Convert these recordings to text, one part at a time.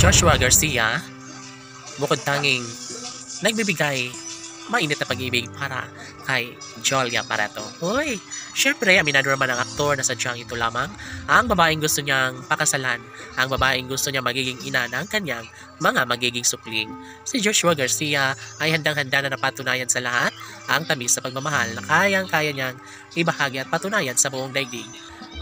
Joshua Garcia, bukod tanging nagbibigay mainit na pag-ibig para kay Jolia Barreto. Uy, syempre, aminado naman ang aktor na sadyang ito lamang ang babaeng gusto niyang pakasalan, ang babaeng gusto niya magiging ina ng kanyang mga magiging supling. Si Joshua Garcia ay handang-handa na napatunayan sa lahat ang tamis sa pagmamahal na kayang-kaya niyang ibahagi at patunayan sa buong daigdig.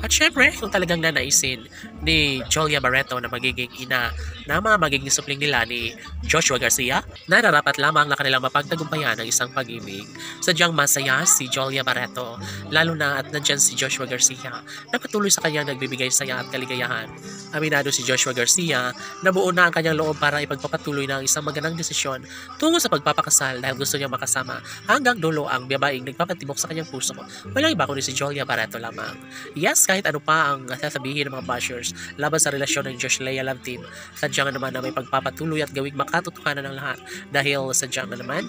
At syempre, kung talagang nanaisin ni Jolia Barreto na magiging ina na mga magiging supling nila ni Joshua Garcia, nararapat lamang na kanilang mapagtagumpayan ng isang pag-ibig. Sadyang masaya si Jolia Barreto, lalo na at nandyan si Joshua Garcia na patuloy sa kanyang nagbibigay saya at kaligayahan. Aminado si Joshua Garcia na buo na ang kanyang loob para ipagpapatuloy ng isang magandang desisyon tungo sa pagpapakasal dahil gusto niya makasama hanggang dulo ang babaeng nagpapatibok sa kanyang puso. Walang iba kundi si Jolia Barreto lamang. Yes, kahit ano pa ang sasabihin ng mga bashers laban sa relasyon ng Josh Leia Love Team, sadyang naman na may pagpapatuloy at gawing makatotohanan ng lahat dahil sadyang naman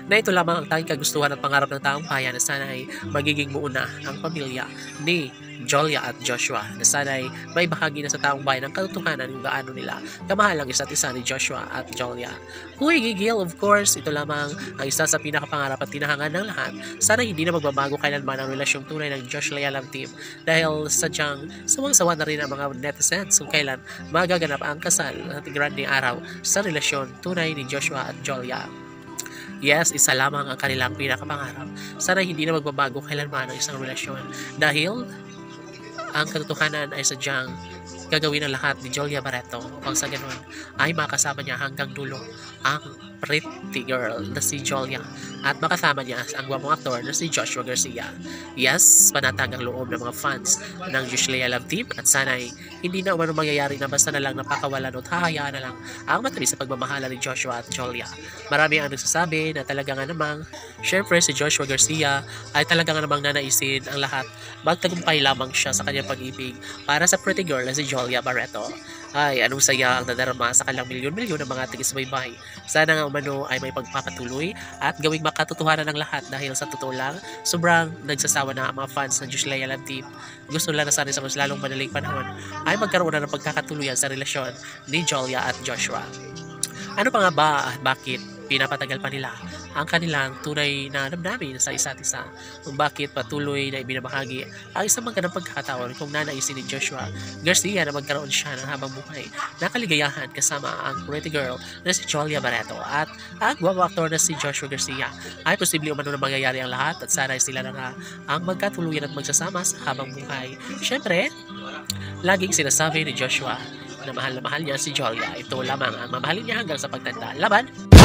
na ito lamang ang tanging kagustuhan at pangarap ng taong bayan na sana ay magiging buo na ang pamilya ni Jolia at Joshua, na sana ay may bahagi na sa taong bayan ang katotohanan kung gaano nila kamahal ang isa't isa ni Joshua at Jolia. Huy, gigil, of course, ito lamang ang isa sa pinakapangarap at tinahangan ng lahat. Sana hindi na magbabago kailanman ang relasyong tunay ng Josh Leia Love Team dahil sadyang sawang-sawa na rin ang mga netizens kung kailan magaganap ang kasal at grande araw sa relasyon tunay ni Joshua at Jolia. Yes, isa lamang ang kanilang pinakapangarap. Sana hindi na magbabago kailanman ang isang relasyon dahil ang katotohanan ay sadyang gagawin ng lahat ni Jolia Barreto upang sa ganun ay makasama niya hanggang dulo ang pretty girl na si Jolia at makasama niya ang gwapong aktor na si Joshua Garcia. Yes, panatag ang loob ng mga fans ng Josh Leia Love Team at sana ay hindi na umano mangyayari na basta na lang napakawalan o hahayaan na lang ang matamis sa pagmamahala ni Joshua at Jolia. Marami ang nagsasabi na talaga nga namang syempre si Joshua Garcia ay talaga nga namang nanaisin ang lahat magtagumpay lamang siya sa kanyang pag-ibig para sa pretty girl na si Jolia Barreto. Ay, anong saya ang nadarama sa kanilang milyon-milyon ng mga taga-subaybay. Sana nga umano ay may pagpapatuloy at gawing makatotohanan ng lahat dahil sa totoo lang, sobrang nagsasawa na ang mga fans ng Josh Leia Love Team. Gusto nila na sana sa mas lalong madaling panahon ay magkaroon na ng pagkakatuluyan sa relasyon ni Jolia at Joshua. Ano pa nga ba? Bakit pinapatagal pa nila ang kanilang tunay na damdamin sa isa't isa? Kung bakit patuloy na ibinabahagi ang isang magandang pagkakataon kung nanaisin ni Joshua Garcia na magkaroon siya ng habang buhay na kaligayahan kasama ang pretty girl na si Jolia Barreto at ang guwapong aktor na si Joshua Garcia, ay posible umano na mangyayari ang lahat at sana ay sila na nga ang magkatuluyan at magsasama sa habang buhay. Syempre, laging sinasabi ni Joshua na mahal niya si Jolia. Ito lamang ang mamahalin niya hanggang sa pagtanda. Laban!